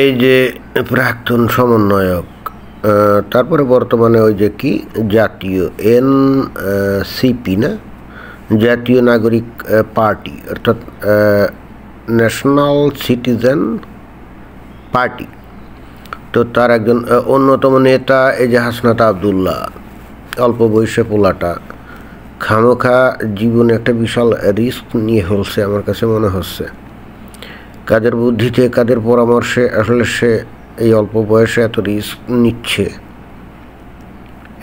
এই যে প্রাক্তন সমন্বয়ক, তারপরে বর্তমানে ওই যে কি জাতীয় সিপি না, জাতীয় নাগরিক পার্টি, অর্থাৎ ন্যাশনাল সিটিজেন পার্টি। তো তার একজন অন্যতম নেতা এই যে হাসনাত আবদুল্লাহ, অল্প বয়সে পোলাটা খামোখা জীবনে একটা বিশাল রিস্ক নিয়ে ফেলছে আমার কাছে মনে হচ্ছে। কাদের বুদ্ধিতে, কাদের পরামর্শে আসলে সে এই অল্প বয়সে এত রিস্ক নিচ্ছে?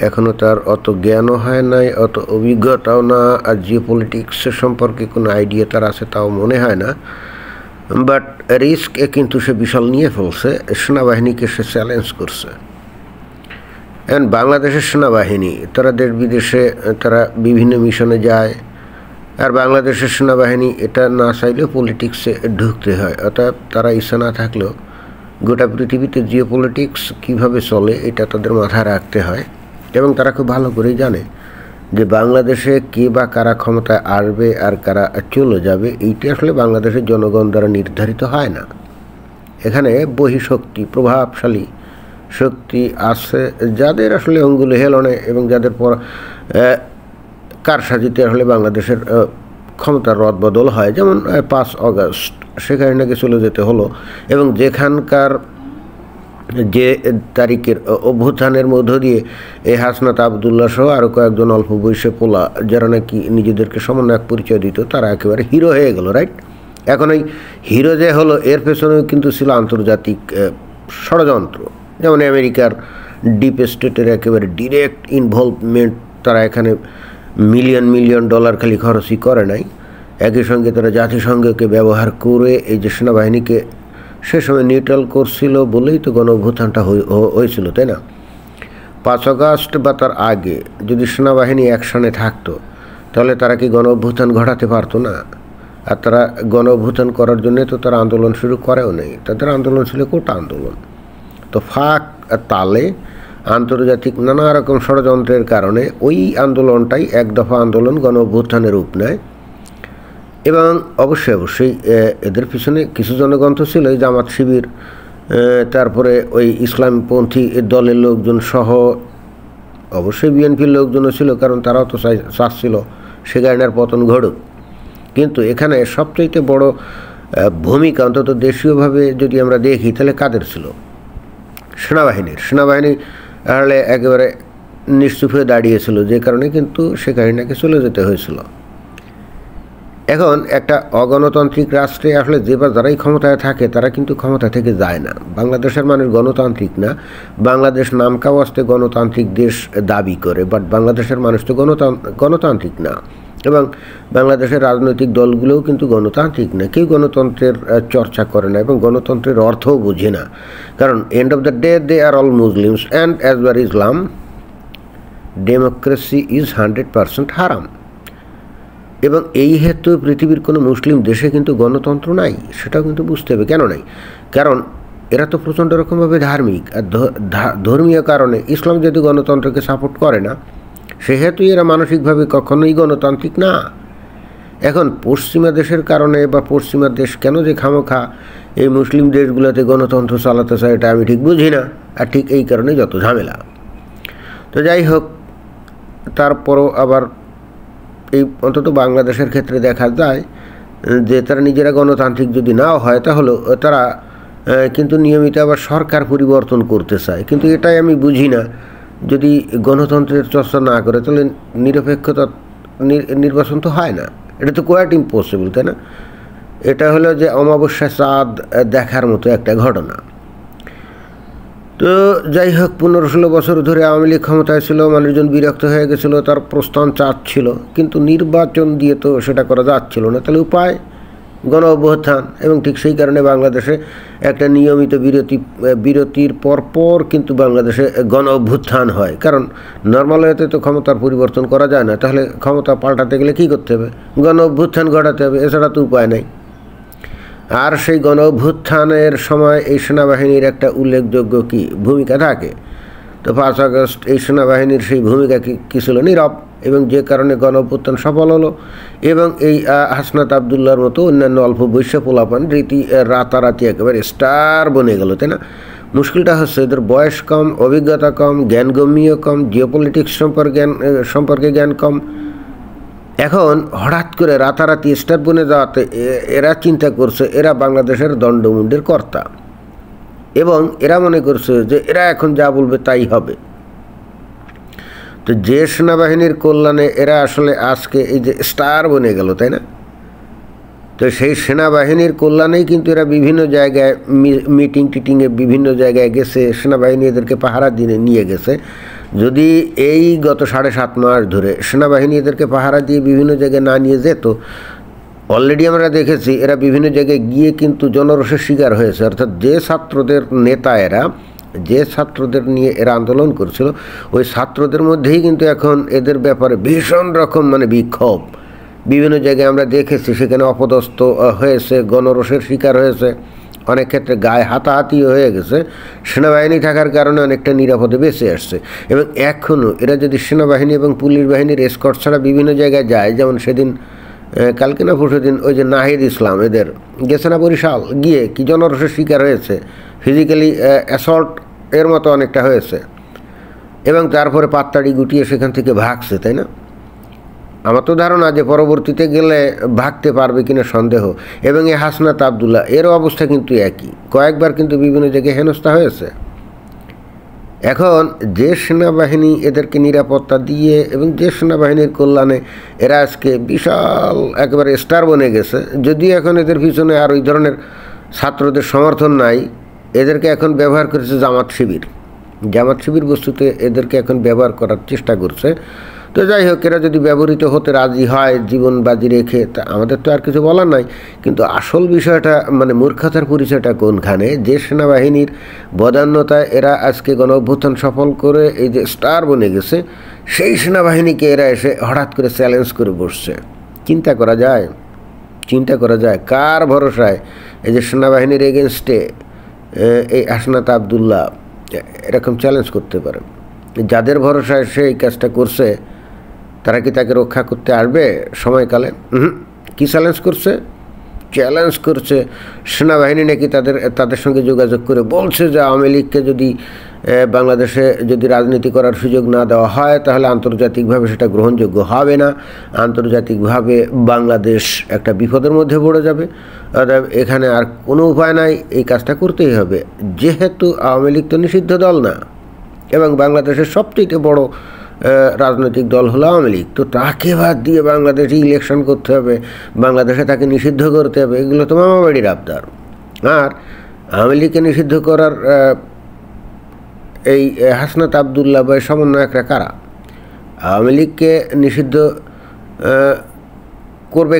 এখনও তার অত জ্ঞানও হয় নাই, অত অভিজ্ঞতাও না, আর জিও পলিটিক্সের সম্পর্কে কোনো আইডিয়া তার আছে তাও মনে হয় না। বাট রিস্ক কিন্তু সে বিশাল নিয়ে ফেলছে। সেনাবাহিনীকে সে চ্যালেঞ্জ করছে। অ্যান্ড বাংলাদেশের সেনাবাহিনী, তারা দেশ বিদেশে তারা বিভিন্ন মিশনে যায়, আর বাংলাদেশের সেনাবাহিনী এটা না চাইলেও পলিটিক্সে ঢুকতে হয়। অর্থাৎ তারা ইচ্ছা না থাকলেও গোটা পৃথিবীতে জিও পলিটিক্স কীভাবে চলে এটা তাদের মাথায় রাখতে হয়। এবং তারা খুব ভালো করেই জানে যে বাংলাদেশে কে বা কারা ক্ষমতায় আসবে আর কারা চলে যাবে, এইটি আসলে বাংলাদেশের জনগণ দ্বারা নির্ধারিত হয় না। এখানে বহিঃশক্তি, প্রভাবশালী শক্তি আছে, যাদের আসলে অঙ্গুলি হেলনে এবং যাদের পর কারসাজিতে আসলে বাংলাদেশের ক্ষমতার রদবদল হয়। যেমন 5 অগস্ট শেখ হাসিনাকে চলে যেতে হলো, এবং যেখানকার যে তারিখের অভ্যুত্থানের মধ্য দিয়ে এই হাসনাত আবদুল্লাহ সহ আরও কয়েকজন অল্প বয়সে পোলা যারা নাকি নিজেদেরকে সমন্বয়ক পরিচয় দিত, তারা একেবারে হিরো হয়ে গেল, রাইট? এখন এই হিরো যে হলো, এর পেছনেও কিন্তু ছিল আন্তর্জাতিক ষড়যন্ত্র। যেমন আমেরিকার ডিপ স্টেটের একেবারে ডিরেক্ট ইনভলভমেন্ট। তারা এখানে মিলিয়ন মিলিয়ন ডলার খালি খরচই করে নাই, একই সঙ্গে তারা জাতিসংঘকে ব্যবহার করে এই যে সেনাবাহিনীকে সে সময় নিউট্রাল করছিল বলেই তো গণ অভ্যুত্থানটা হয়েছিল, তাই না? 5 আগস্ট বা তার আগে যদি সেনাবাহিনী অ্যাকশনে থাকতো, তাহলে তারা কি গণ অভ্যুত্থান ঘটাতে পারতো না? আর তারা গণ অভ্যুত্থান করার জন্যে তো তারা আন্দোলন শুরু করেও নেই। তাদের আন্দোলন ছিল কোটা আন্দোলন। তো ফাঁক তালে আন্তর্জাতিক নানা রকম ষড়যন্ত্রের কারণে ওই আন্দোলনটাই এক দফা আন্দোলন গণ অভ্যুত্থানের রূপ নেয়। এবং অবশ্যই এদের পিছনে কিছু জনগণ তো ছিল, জামাত শিবির, তারপরে ওই ইসলামপন্থী দলের লোকজন সহ অবশ্যই বিএনপির লোকজনও ছিল, কারণ তারাও তো চাচ্ছিল শেখ হাসিনার পতন ঘটুক। কিন্তু এখানে সবচাইতে বড় ভূমিকা, অন্তত দেশীয়ভাবে যদি আমরা দেখি, তাহলে কাদের ছিল? সেনাবাহিনী আসলে একেবারে নিশ্চুপ হয়ে দাঁড়িয়েছিল, যে কারণে কিন্তু শেখ হাসিনাকে চলে যেতে হয়েছিল। এখন একটা অগণতান্ত্রিক রাষ্ট্রে আসলে যে বা যারাই ক্ষমতায় থাকে তারা কিন্তু ক্ষমতা থেকে যায় না। বাংলাদেশের মানুষ গণতান্ত্রিক না। বাংলাদেশ নামকা ওয়াস্তে গণতান্ত্রিক দেশ দাবি করে, বাট বাংলাদেশের মানুষ তো গণতান্ত্রিক না। এবং বাংলাদেশের রাজনৈতিক দলগুলোও কিন্তু গণতান্ত্রিক না। কেউ গণতন্ত্রের চর্চা করে না এবং গণতন্ত্রের অর্থও বোঝে না। কারণ end of the day they are all Muslims, and as for Islam, democracy is 100% হারাম। এবং এই হেতু পৃথিবীর কোনো মুসলিম দেশে কিন্তু গণতন্ত্র নাই, সেটাও কিন্তু বুঝতে হবে। কেন নাই? কারণ এরা তো প্রচণ্ড রকমভাবে ধার্মিক, আর ধর্মীয় কারণে ইসলাম যদি গণতন্ত্রকে সাপোর্ট করে না, সেহেতু এরা মানসিকভাবে কখনোই গণতান্ত্রিক না। এখন পশ্চিমা দেশের কারণে বা পশ্চিমা দেশ কেন যে খামোখা এই মুসলিম দেশগুলোতে গণতন্ত্র চালাতে চায়, এটা আমি ঠিক বুঝি না। আর ঠিক এই কারণেই যত ঝামেলা। তো যাই হোক, তারপরও আবার এই অন্তত বাংলাদেশের ক্ষেত্রে দেখা যায় যে তারা নিজেরা গণতান্ত্রিক যদি নাও হয়, তাহলে তারা কিন্তু নিয়মিত আবার সরকার পরিবর্তন করতে চায়। কিন্তু এটাই আমি বুঝি না, যদি গণতন্ত্রের চর্চা না করে তাহলে নিরপেক্ষতা নির্বাচন তো হয় না। এটা তো কোয়াইট ইম্পসিবল, তাই না? এটা হলো যে অমাবস্যা চাঁদ দেখার মতো একটা ঘটনা। তো যাই হোক, 15-16 বছর ধরে আওয়ামী লীগ ক্ষমতায় ছিল, মানুষজন বিরক্ত হয়ে গেছিলো, তার প্রস্থান চাচ্ছিল, কিন্তু নির্বাচন দিয়ে তো সেটা করা যাচ্ছিল না। তাহলে উপায় গণ অভ্যুত্থান। এবং ঠিক সেই কারণে বাংলাদেশে একটা নিয়মিত বিরতির পরপর কিন্তু বাংলাদেশে গণ অভ্যুত্থান হয়। কারণ নর্মাল ওয়েতে তো ক্ষমতার পরিবর্তন করা যায় না। তাহলে ক্ষমতা পাল্টাতে গেলে কী করতে হবে? গণ অভ্যুত্থান ঘটাতে হবে, এছাড়া তো উপায় নেই। আর সেই গণ অভ্যুত্থানের সময় এই সেনাবাহিনীর একটা উল্লেখযোগ্য ভূমিকা থাকে। তো 5 আগস্ট এই সেনাবাহিনীর সেই ভূমিকা কী ছিল? নীরব। এবং যে কারণে গণ অভ্যুত্থান সফল হলো এবং এই হাসনাত আবদুল্লাহর মতো অন্যান্য অল্প বয়স্ক পোলাপান রাতারাতি একেবারে স্টার বনে গেল, তাই না? মুশকিলটা হচ্ছে এদের বয়স কম, অভিজ্ঞতা কম, জ্ঞানগম্যও কম, জিওপলিটিক্স সম্পর্কে জ্ঞান কম। এখন হঠাৎ করে রাতারাতি স্টার বনে যাওয়াতে এরা চিন্তা করছে এরা বাংলাদেশের দণ্ডমুণ্ডের কর্তা এবং এরা মনে করছে যে এরা এখন যা বলবে তাই হবে। তো যে সেনাবাহিনীর কল্যাণে এরা আসলে আজকে এই যে স্টার বনে গেল, তাই না? তো সেই সেনাবাহিনীর কল্যাণেই কিন্তু এরা বিভিন্ন জায়গায় মিটিংয়ে বিভিন্ন জায়গায় গেছে, সেনাবাহিনী এদেরকে পাহারা দিয়ে নিয়ে গেছে। যদি এই গত 7.5 মাস ধরে সেনাবাহিনী এদেরকে পাহারা দিয়ে বিভিন্ন জায়গায় না নিয়ে যেত, অলরেডি আমরা দেখেছি এরা বিভিন্ন জায়গায় গিয়ে কিন্তু জনরোষের শিকার হয়েছে। অর্থাৎ যে ছাত্রদের নেতা যে ছাত্রদের নিয়ে এরা আন্দোলন করছিল, ওই ছাত্রদের মধ্যেই কিন্তু এখন এদের ব্যাপারে ভীষণ রকম বিক্ষোভ বিভিন্ন জায়গায় আমরা দেখেছি। সেখানে অপদস্থ হয়েছে, গণরোষের শিকার হয়েছে, অনেক ক্ষেত্রে গায়ে হাতাহাতিও হয়ে গেছে। সেনাবাহিনী থাকার কারণে অনেকটা নিরাপদে বেঁচে আসছে। এবং এখনও এরা যদি সেনাবাহিনী এবং পুলিশ বাহিনীর এসকর্ট ছাড়া বিভিন্ন জায়গায় যায়, যেমন সেদিন কালকে না পরশু দিন ওই যে নাহিদ ইসলাম এদের গেছে না বরিশাল, গিয়ে কি জনরোষের শিকার হয়েছে, ফিজিক্যালি অ্যাসল্ট এর মতো অনেকটা হয়েছে এবং তারপরে পাত্তাড়ি গুটিয়ে সেখান থেকে ভাগছে, তাই না? আমার তো ধারণা যে পরবর্তীতে গেলে ভাগতে পারবে কিনা সন্দেহ। এবং এই হাসনাত আবদুল্লাহ এরও অবস্থা কিন্তু একই, কয়েকবার কিন্তু বিভিন্ন জায়গায় হেনস্থা হয়েছে। এখন যে সেনাবাহিনী এদেরকে নিরাপত্তা দিয়ে এবং যে সেনাবাহিনীর কল্যাণে এরা আজকে বিশাল একেবারে স্টার বনে গেছে, যদিও এখন এদের পিছনে আর ওই ধরনের ছাত্রদের সমর্থন নাই, এদেরকে এখন ব্যবহার করেছে জামাত শিবির বস্তুতে এদেরকে এখন ব্যবহার করার চেষ্টা করছে। তো যাই হোক, এরা যদি ব্যবহৃত হতে রাজি হয় জীবন বাজি রেখে, তা আমাদের তো আর কিছু বলার নাই। কিন্তু আসল বিষয়টা মূর্খতার পরিচয়টা কোনখানে? যে সেনাবাহিনীর বদান্যতায় এরা আজকে গণ অভ্যুত্থান সফল করে এই যে স্টার বনে গেছে, সেই সেনাবাহিনীকে এরা এসে হঠাৎ করে চ্যালেঞ্জ করে বসছে। চিন্তা করা যায় কার ভরসায় এই যে সেনাবাহিনীর এগেনস্টে এই হাসনাত আবদুল্লাহ এরকম চ্যালেঞ্জ করতে পারে? যাদের ভরসায় সে এই কাজটা করছে তারা কি তাকে রক্ষা করতে আসবে সময়কালে? কি চ্যালেঞ্জ করছে সেনাবাহিনী নাকি তাদের সঙ্গে যোগাযোগ করে বলছে যে আওয়ামী লীগকে যদি বাংলাদেশে যদি রাজনীতি করার সুযোগ না দেওয়া হয় তাহলে আন্তর্জাতিকভাবে সেটা গ্রহণযোগ্য হবে না, আন্তর্জাতিকভাবে বাংলাদেশ একটা বিপদের মধ্যে পড়ে যাবে, এখানে আর কোনো উপায় নাই, এই কাজটা করতেই হবে। যেহেতু আওয়ামী লীগ তো নিষিদ্ধ দল না এবং বাংলাদেশের সবচেয়ে বড় রাজনৈতিক দল হলো আওয়ামী লীগ, তো তাকে বাদ দিয়ে বাংলাদেশে ইলেকশন করতে হবে, বাংলাদেশে তাকে নিষিদ্ধ করতে হবে, এগুলো তো মামাবাড়ির আবদার। আর আওয়ামী লীগকে নিষিদ্ধ করার এই হাসনাত আবদুল্লাহ বা সমন্বয়করা কারা? আওয়ামী লীগকে নিষিদ্ধ করবে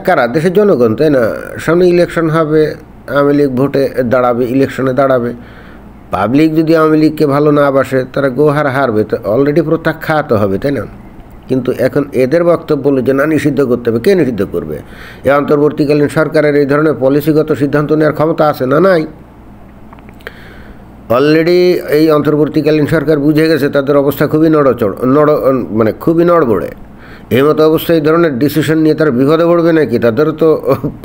কারা? দেশের জনগণ, তাই না? সামনে ইলেকশন হবে, আওয়ামী লীগ ইলেকশনে দাঁড়াবে। পাবলিক যদি আওয়ামী লীগকে ভালো না বাসে তারা গোহার হারবে, তো অলরেডি প্রত্যাখ্যাত হবে, তাই না? কিন্তু এখন এদের বক্তব্য হলো যে না, নিষিদ্ধ করতে হবে। কে নিষিদ্ধ করবে? এই অন্তর্বর্তীকালীন সরকারের এই ধরনের পলিসিগত সিদ্ধান্ত নেওয়ার ক্ষমতা আছে না? নাই। অলরেডি এই অন্তর্বর্তীকালীন সরকার বুঝে গেছে তাদের অবস্থা খুবই খুবই নড়বড়ে। এই মতো অবস্থায় এই ধরনের ডিসিশন নিয়ে তারা বিপদে পড়বে নাকি? তাদেরও তো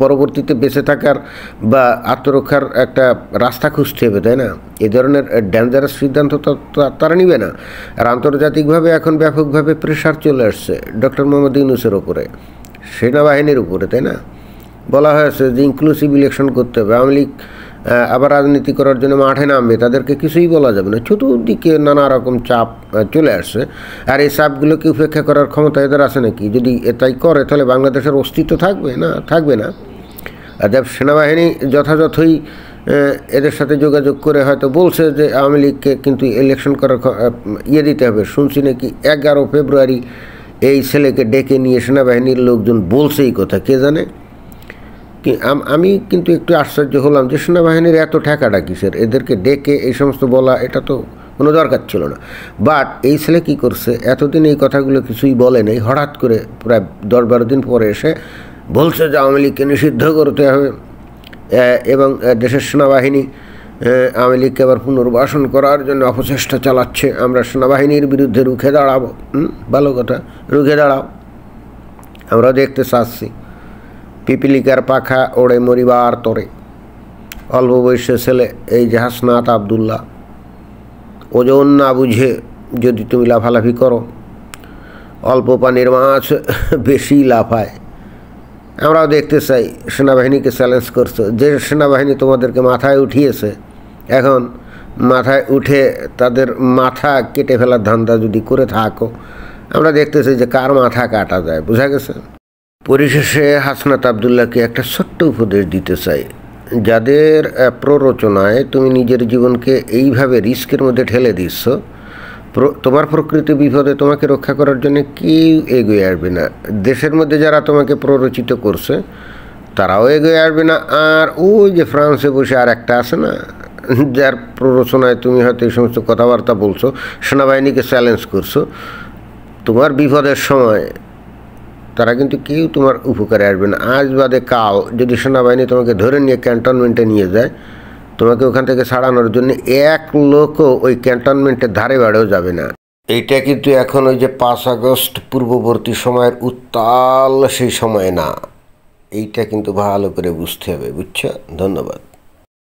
পরবর্তীতে বেঁচে থাকার বা আত্মরক্ষার একটা রাস্তা খুঁজতে হবে, তাই না? এই ধরনের ডেঞ্জারাস সিদ্ধান্ত তো তারা নিবে না। আর আন্তর্জাতিকভাবে এখন ব্যাপকভাবে প্রেশার চলে আসছে ডক্টর মোহাম্মদ ইউনূসের উপরে, সেনাবাহিনীর উপরে, তাই না? বলা হয়েছে যে ইনক্লুসিভ ইলেকশন করতে হবে, আওয়ামী লীগ আবার রাজনীতি করার জন্য মাঠে নামবে, তাদেরকে কিছুই বলা যাবে না। চতুর্দিকে নানা রকম চাপ চলে আসছে। আর এই চাপগুলোকে উপেক্ষা করার ক্ষমতা এদের আছে নাকি? যদি এটাই করে তাহলে বাংলাদেশের অস্তিত্ব থাকবে না। আর সেনাবাহিনী যথাযথই এদের সাথে যোগাযোগ করে হয়তো বলছে যে আওয়ামী লীগকে কিন্তু ইলেকশন করার দিতে হবে। শুনছি নাকি 11 ফেব্রুয়ারি এই ছেলেকে ডেকে নিয়ে সেনাবাহিনীর লোকজন বলছে এই কথা, কে জানে। আমি কিন্তু একটু আশ্চর্য হলাম যে সেনাবাহিনীর এত ঠেকাটা কিসের? এদেরকে ডেকে এই সমস্ত বলা, এটা তো কোনো দরকার ছিল না। বাট এই ছেলে কী করছে, এতদিন এই কথাগুলো কিছুই বলে নেই, হঠাৎ করে প্রায় 10-12 দিন পরে এসে বলছে যে আওয়ামী লীগকে নিষিদ্ধ করতে হবে এবং দেশের সেনাবাহিনী আওয়ামী লীগকে আবার পুনর্বাসন করার জন্য অপচেষ্টা চালাচ্ছে। আমরা সেনাবাহিনীর বিরুদ্ধে রুখে দাঁড়াবো। ভালো কথা, রুখে দাঁড়াও, আমরা দেখতে চাচ্ছি। পিপিলিকার পাখা ওড়ে মরিবার তরে। অল্প বয়সের ছেলে এই যে হাসনাত আবদুল্লাহ, ওজন না বুঝে যদি তুমি লাফালাফি করো, অল্প পানির মাছ বেশি লাফায়। আমরাও দেখতে চাই। সেনাবাহিনীকে চ্যালেঞ্জ করছো, যে সেনাবাহিনী তোমাদেরকে মাথায় উঠিয়েছে, এখন মাথায় উঠে তাদের মাথা কেটে ফেলার ধান্দা যদি করে থাকো, আমরা দেখতে চাই যে কার মাথা কাটা যায়। বোঝা গেছে? পরিশেষে হাসনাত আবদুল্লাহকে একটা ছোট্ট উপদেশ দিতে চাই। যাদের প্ররোচনায় তুমি নিজের জীবনকে এইভাবে রিস্কের মধ্যে ঠেলে দিচ্ছ, তোমার প্রকৃতি বিপদে তোমাকে রক্ষা করার জন্য কেউ এগিয়ে আসবে না। দেশের মধ্যে যারা তোমাকে প্ররোচিত করছে তারাও এগিয়ে আসবে না। আর ওই যে ফ্রান্সে বসে আর একটা আছে না, যার প্ররোচনায় তুমি হয়তো এই সমস্ত কথাবার্তা বলছো, সেনাবাহিনীকে চ্যালেঞ্জ করছো, তোমার বিপদের সময় তারা কিন্তু কেউ তোমার উপকারে আসবে না। আজ বাদে কাল যদি সেনাবাহিনী তোমাকে ধরে নিয়ে ক্যান্টনমেন্টে নিয়ে যায়, তোমাকে ওখান থেকে ছাড়ানোর জন্য এক লোকও ওই ক্যান্টনমেন্টের ধারে বাড়েও যাবে না। এইটা কিন্তু এখন ওই যে 5 আগস্ট পূর্ববর্তী সময়ের উত্তাল সেই সময় না। এইটা কিন্তু ভালো করে বুঝতে হবে। বুঝছো? ধন্যবাদ।